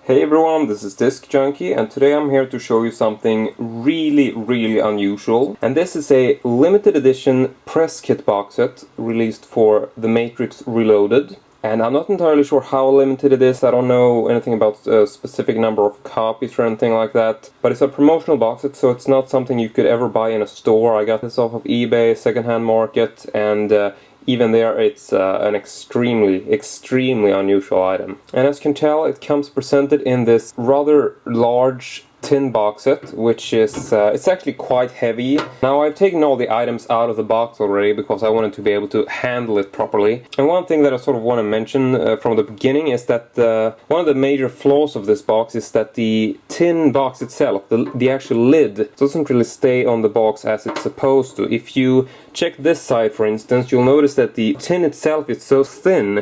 Hey everyone, this is Disc Junkie, and today I'm here to show you something really unusual. And this is a limited edition press kit box set released for The Matrix Reloaded. And I'm not entirely sure how limited it is. I don't know anything about a specific number of copies or anything like that. But it's a promotional box set, so it's not something you could ever buy in a store. I got this off of eBay, secondhand market, and even there it's an extremely unusual item. And as you can tell, it comes presented in this rather large tin box set, which is it's actually quite heavy. Now I've taken all the items out of the box already because I wanted to be able to handle it properly. And one thing that I sort of want to mention from the beginning is that one of the major flaws of this box is that the tin box itself, the actual lid, doesn't really stay on the box as it's supposed to. If you check this side, for instance, you'll notice that the tin itself is so thin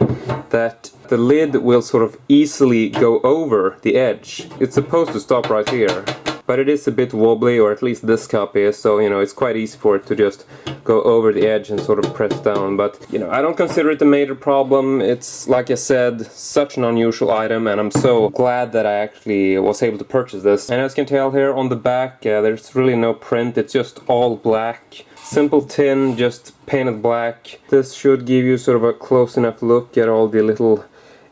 that the lid will sort of easily go over the edge. It's supposed to stop right here, but it is a bit wobbly, or at least this copy is, so you know, it's quite easy for it to just go over the edge and sort of press down. But you know, I don't consider it a major problem. It's, like I said, such an unusual item, and I'm so glad that I actually was able to purchase this. And as you can tell here on the back, there's really no print. It's just all black. Simple tin, just painted black. This should give you sort of a close enough look at all the little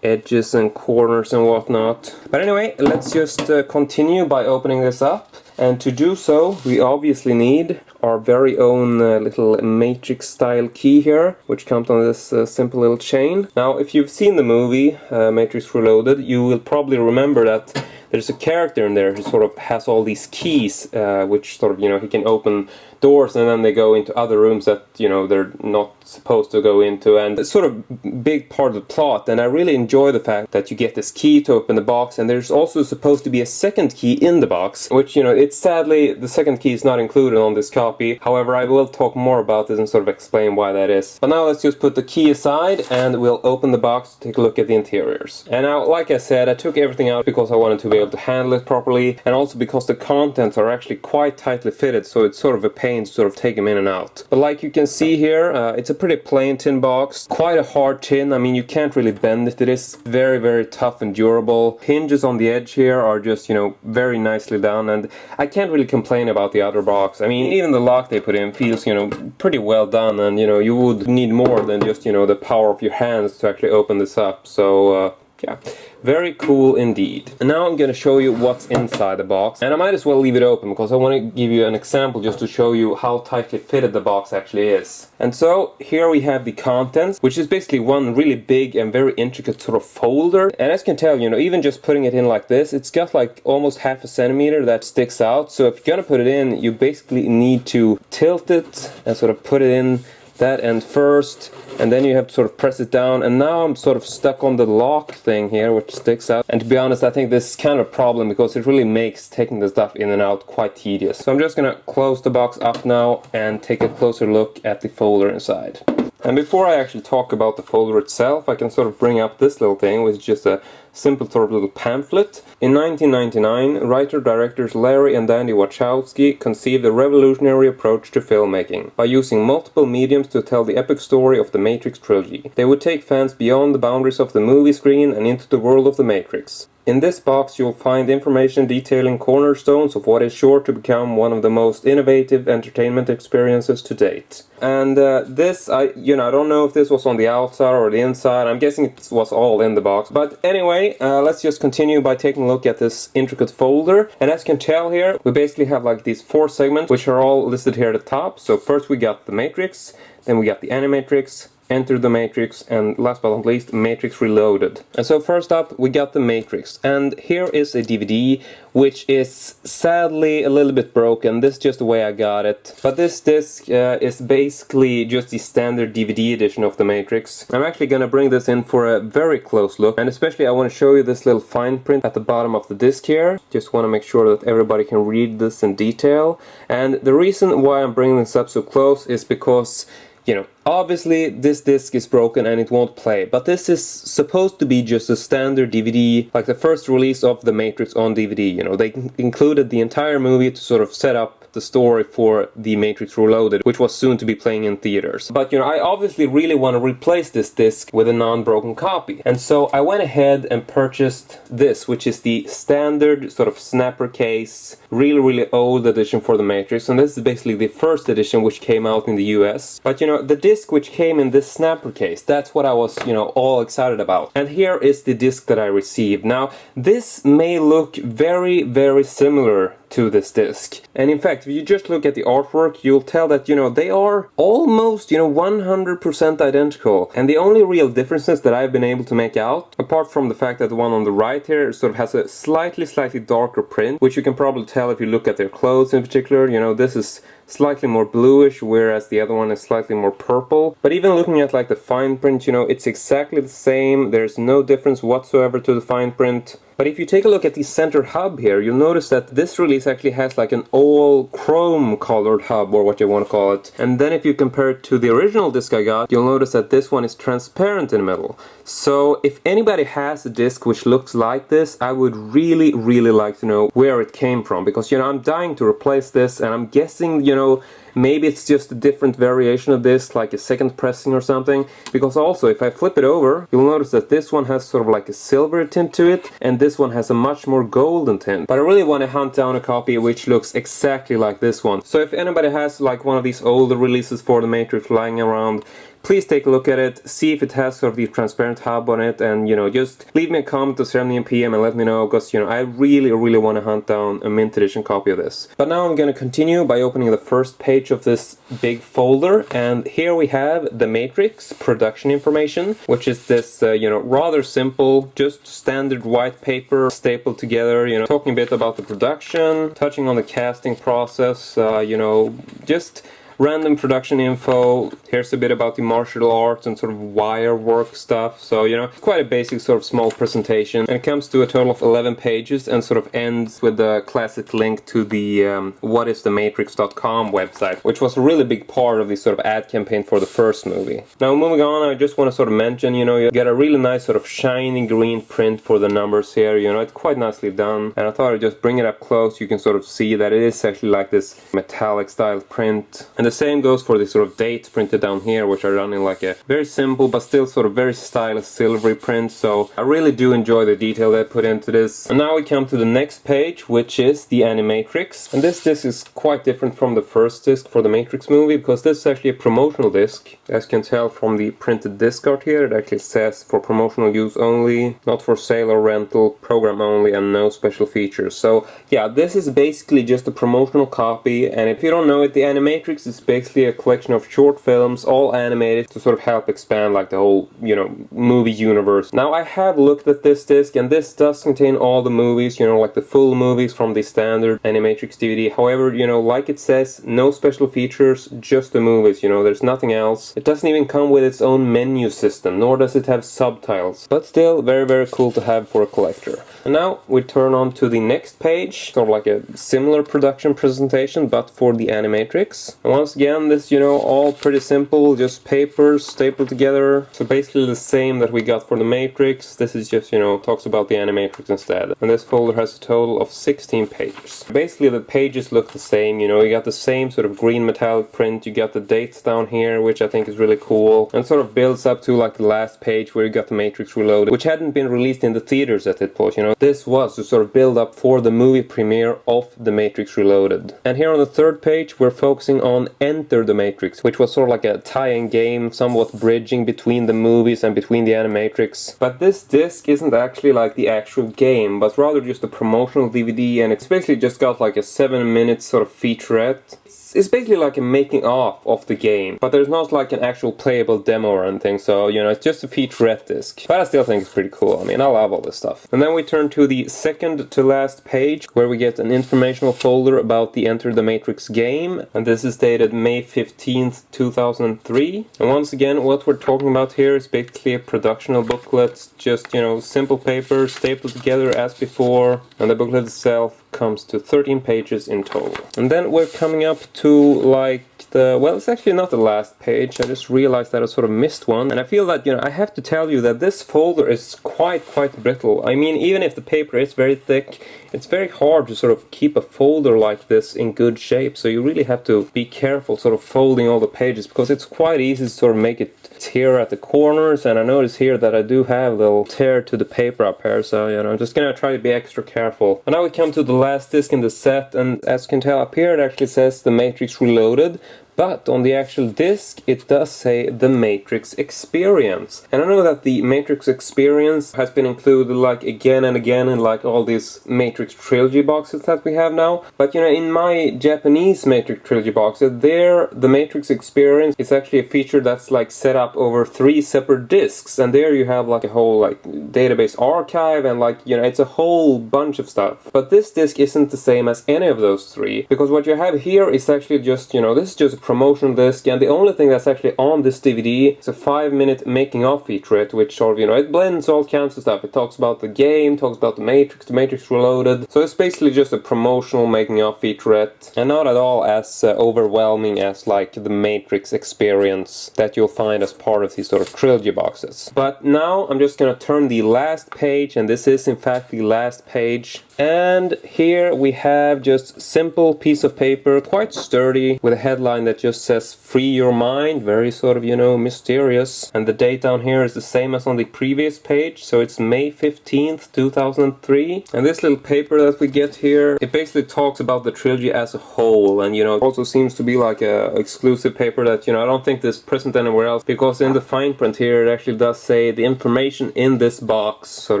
edges and corners and whatnot. But anyway, let's just continue by opening this up. And to do so, we obviously need our very own little Matrix style key here, which comes on this simple little chain. Now, if you've seen the movie Matrix Reloaded, you will probably remember that there's a character in there who sort of has all these keys, which sort of, you know, he can open doors and then they go into other rooms that, you know, they're not supposed to go into, and it's sort of big part of the plot. And I really enjoy the fact that you get this key to open the box, and there's also supposed to be a second key in the box, which, you know, it's sadly the second key is not included on this copy. However, I will talk more about this and sort of explain why that is. But now let's just put the key aside and we'll open the box to take a look at the interiors. And now, like I said, I took everything out because I wanted to be able to handle it properly, and also because the contents are actually quite tightly fitted, so it's sort of a pain to sort of take them in and out. But like you can see here, it's a pretty plain tin box, quite a hard tin. I mean, you can't really bend it. It is very tough and durable. Hinges on the edge here are just, you know, very nicely done, and I can't really complain about the other box. I mean, even the lock they put in feels, you know, pretty well done, and you know, you would need more than just, you know, the power of your hands to actually open this up. So yeah, very cool indeed. And now I'm going to show you what's inside the box, and I might as well leave it open because I want to give you an example just to show you how tightly fitted the box actually is. And so here we have the contents, which is basically one really big and very intricate sort of folder. And as you can tell, you know, even just putting it in like this, it's got like almost half a centimeter that sticks out. So if you're going to put it in, you basically need to tilt it and sort of put it in that end first, and then you have to sort of press it down. And now I'm sort of stuck on the lock thing here, which sticks out. And to be honest, I think this is kind of a problem because it really makes taking the stuff in and out quite tedious. So I'm just gonna close the box up now and take a closer look at the folder inside. And before I actually talk about the folder itself, I can sort of bring up this little thing, which is just a simple sort of little pamphlet. In 1999, writer-directors Larry and Danny Wachowski conceived a revolutionary approach to filmmaking by using multiple mediums to tell the epic story of the Matrix trilogy. They would take fans beyond the boundaries of the movie screen and into the world of the Matrix. In this box you'll find information detailing cornerstones of what is sure to become one of the most innovative entertainment experiences to date. And this, I don't know if this was on the outside or the inside. I'm guessing it was all in the box. But anyway, let's just continue by taking a look at this intricate folder. And as you can tell here, we basically have like these 4 segments, which are all listed here at the top. So first we got the Matrix, then we got the Animatrix, Enter the Matrix, and last but not least, Matrix Reloaded. And so first up, we got the Matrix. And here is a DVD, which is sadly a little bit broken. This is just the way I got it. But this disc is basically just the standard DVD edition of the Matrix. I'm actually gonna bring this in for a very close look. And especially I want to show you this little fine print at the bottom of the disc here. Just want to make sure that everybody can read this in detail. And the reason why I'm bringing this up so close is because, you know, Obviously this disc is broken and it won't play, but this is supposed to be just a standard DVD, like the first release of The Matrix on DVD. You know, they included the entire movie to sort of set up the story for The Matrix Reloaded, which was soon to be playing in theaters. But you know, I obviously really want to replace this disc with a non-broken copy, and so I went ahead and purchased this, which is the standard sort of snapper case, really old edition for The Matrix, and this is basically the first edition which came out in the US. But you know, the disc which came in this snapper case, that's what I was, you know, all excited about. And here is the disc that I received. Now, this may look very similar to this disc, and in fact, if you just look at the artwork, you'll tell that, you know, they are almost, you know, 100% identical. And the only real differences that I've been able to make out, apart from the fact that the one on the right here sort of has a slightly darker print, which you can probably tell if you look at their clothes in particular. You know, this is slightly more bluish, whereas the other one is slightly more purple. But even looking at like the fine print, you know, it's exactly the same. There's no difference whatsoever to the fine print. But if you take a look at the center hub here, you'll notice that this release actually has like an all chrome colored hub, or what you want to call it. And then if you compare it to the original disc I got, you'll notice that this one is transparent in the middle. So if anybody has a disc which looks like this, I would really like to know where it came from, because, you know, I'm dying to replace this, and I'm guessing, you know, maybe it's just a different variation of this, like a second pressing or something. Because also, if I flip it over, you'll notice that this one has sort of like a silver tint to it, and this one has a much more golden tint. But I really want to hunt down a copy which looks exactly like this one. So if anybody has like one of these older releases for The Matrix lying around, please take a look at it, see if it has sort of the transparent hub on it, and, you know, just leave me a comment or send me a PM and let me know, because, you know, I really want to hunt down a mint edition copy of this. But now I'm going to continue by opening the first page of this big folder, and here we have The Matrix production information, which is this, you know, rather simple, just standard white paper stapled together, you know, talking a bit about the production, touching on the casting process, you know, just random production info. Here's a bit about the martial arts and sort of wire work stuff. So, you know, quite a basic sort of small presentation. And it comes to a total of 11 pages and sort of ends with the classic link to the whatisthematrix.com website, which was a really big part of the sort of ad campaign for the first movie. Now, moving on, I just want to sort of mention, you know, you get a really nice sort of shiny green print for the numbers here. You know, it's quite nicely done. And I thought I'd just bring it up close. You can sort of see that it is actually like this metallic style print. And the same goes for the sort of dates printed down here, which are done in like a very simple but still sort of very stylish silvery print. So I really do enjoy the detail they put into this. And now we come to the next page, which is the Animatrix. And this disc is quite different from the first disc for the Matrix movie, because this is actually a promotional disc. As you can tell from the printed disc art here, it actually says for promotional use only, not for sale or rental, program only, and no special features. So yeah, this is basically just a promotional copy. And if you don't know it, the Animatrix is basically a collection of short films, all animated, to sort of help expand like the whole, you know, movie universe. Now, I have looked at this disc, and this does contain all the movies, you know, like the full movies from the standard Animatrix DVD. However, you know, like it says, no special features, just the movies, you know, there's nothing else. It doesn't even come with its own menu system, nor does it have subtitles. But still, very cool to have for a collector. And now we turn on to the next page, sort of like a similar production presentation, but for the Animatrix. And once again, this, you know, all pretty simple, just papers stapled together. So basically the same that we got for the Matrix. This is just, you know, talks about the Animatrix instead. And this folder has a total of 16 pages. Basically the pages look the same, you know, you got the same sort of green metallic print, you got the dates down here, which I think is really cool. And sort of builds up to like the last page where you got the Matrix Reloaded, which hadn't been released in the theaters at that point, you know. This was to sort of build up for the movie premiere of The Matrix Reloaded. And here on the third page, we're focusing on Enter the Matrix, which was sort of like a tie-in game, somewhat bridging between the movies and between the Animatrix. But this disc isn't actually like the actual game, but rather just a promotional DVD, and it's basically just got like a 7-minute sort of featurette. It's basically like a making of the game, but there's not like an actual playable demo or anything, so, you know, it's just a featurette disc. But I still think it's pretty cool. I mean, I love all this stuff. And then we turn to the second to last page, where we get an informational folder about the Enter the Matrix game, and this is dated May 15th, 2003. And once again, what we're talking about here is basically a productional booklet, just, you know, simple paper stapled together as before, and the booklet itself comes to 13 pages in total. And then we're coming up to like well, it's actually not the last page. I just realized that I sort of missed one. And I feel that, I have to tell you that this folder is quite brittle. I mean, even if the paper is very thick, it's very hard to sort of keep a folder like this in good shape. So you really have to be careful sort of folding all the pages, because it's quite easy to sort of make it tear at the corners. And I notice here that I do have a little tear to the paper up here. So, I'm just gonna try to be extra careful. And now we come to the last disc in the set, and as you can tell up here, it actually says The Matrix Reloaded. But on the actual disc, it does say The Matrix Experience. And I know that the Matrix Experience has been included like again and again in like all these Matrix Trilogy boxes that we have now. But in my Japanese Matrix Trilogy boxes, there the Matrix Experience is actually a feature that's like set up over 3 separate discs. And there you have like a whole like database archive and like, it's a whole bunch of stuff. But this disc isn't the same as any of those 3. Because what you have here is actually just, this is just a promotional disc, and the only thing that's actually on this DVD is a 5-minute making of featurette, which sort of, it blends all kinds of stuff. It talks about the game, talks about the Matrix Reloaded. So it's basically just a promotional making of featurette, and not at all as overwhelming as like the Matrix Experience that you'll find as part of these sort of trilogy boxes. But now I'm just gonna turn the last page, and this is in fact the last page. And here we have just simple piece of paper, quite sturdy, with a headline that just says "Free Your Mind," very sort of, mysterious. And the date down here is the same as on the previous page, so it's May 15th, 2003. And this little paper that we get here, it basically talks about the trilogy as a whole, and also seems to be like a exclusive paper that, I don't think is present anywhere else, because in the fine print here it actually does say the information in this box, sort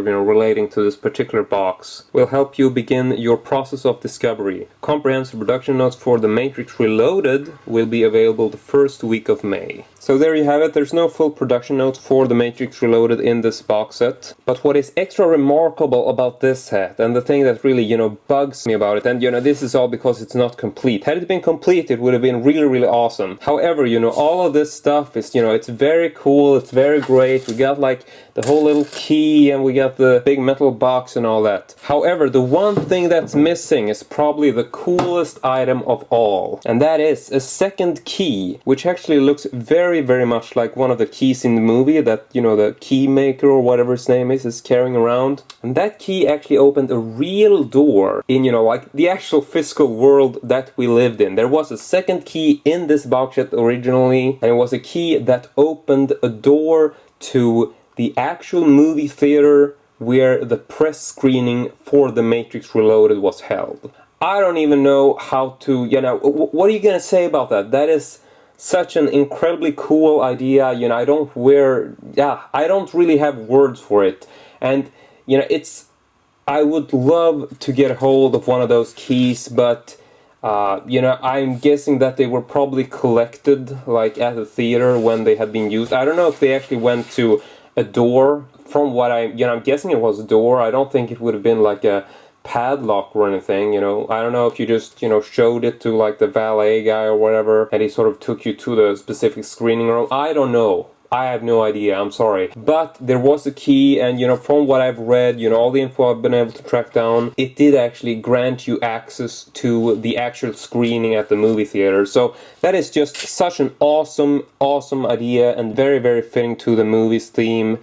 of, relating to this particular box, will help you begin your process of discovery. Comprehensive production notes for The Matrix Reloaded will be available the first week of May. So there you have it. There's no full production notes for The Matrix Reloaded in this box set. But what is extra remarkable about this set, and the thing that really, bugs me about it, and this is all because it's not complete. Had it been complete, it would have been really awesome. However, all of this stuff is, it's very cool, it's very great. We got like the whole little key, and we got the big metal box and all that. However, the one thing that's missing is probably the coolest item of all. And that is a second key, which actually looks very much like one of the keys in the movie that, the key maker or whatever his name is carrying around. And that key actually opened a real door in, like the actual physical world that we lived in. There was a second key in this box set originally, and it was a key that opened a door to the actual movie theater where the press screening for The Matrix Reloaded was held. I don't even know how to, what are you gonna say about that? That is such an incredibly cool idea. I don't really have words for it. And, I would love to get a hold of one of those keys, but, I'm guessing that they were probably collected, like, at the theater when they had been used. I don't know if they actually went to a door. From what I'm guessing it was a door. I don't think it would have been like a padlock or anything, I don't know if you just, showed it to like the valet guy or whatever, and he sort of took you to the specific screening room. I don't know. I have no idea, I'm sorry. But there was a key, and from what I've read, all the info I've been able to track down, it did actually grant you access to the actual screening at the movie theater. So that is just such an awesome idea, and very fitting to the movie's theme.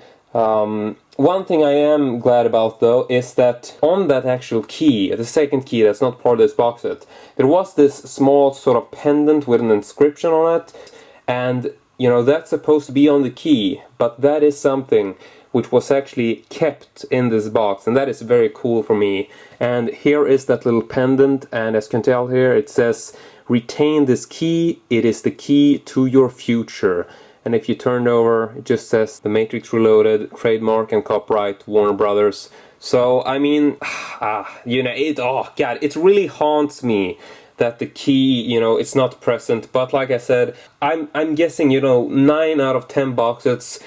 One thing I am glad about though is that on that actual key, the second key that's not part of this box set, there was this small sort of pendant with an inscription on it, and that's supposed to be on the key, but that is something which was actually kept in this box, and that is very cool for me. And here is that little pendant, and as you can tell here it says, "Retain this key, it is the key to your future." And if you turn over, it just says The Matrix Reloaded, trademark and copyright, Warner Brothers. So, I mean, it really haunts me that the key, it's not present. But like I said, I'm guessing, 9 out of 10 boxes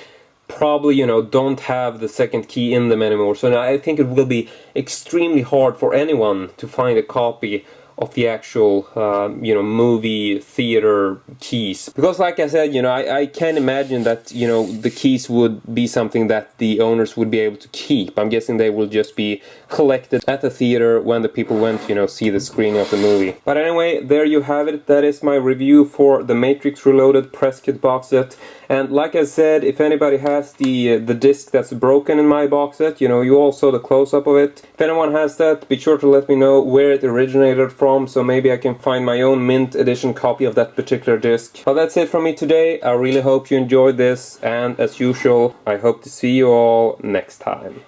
probably, don't have the second key in them anymore. So now I think it will be extremely hard for anyone to find a copy of the actual, you know, movie theater keys. Because like I said, you know, I can't imagine that, you know, the keys would be something that the owners would be able to keep. I'm guessing they will just be collected at the theater when the people went, you know, see the screening of the movie. But anyway, there you have it. That is my review for the Matrix Reloaded press kit box set. And like I said, if anybody has the disc that's broken in my box set, you know, you all saw the close-up of it. If anyone has that, be sure to let me know where it originated from, so maybe I can find my own mint edition copy of that particular disc. But that's it from me today. I really hope you enjoyed this, and as usual, I hope to see you all next time.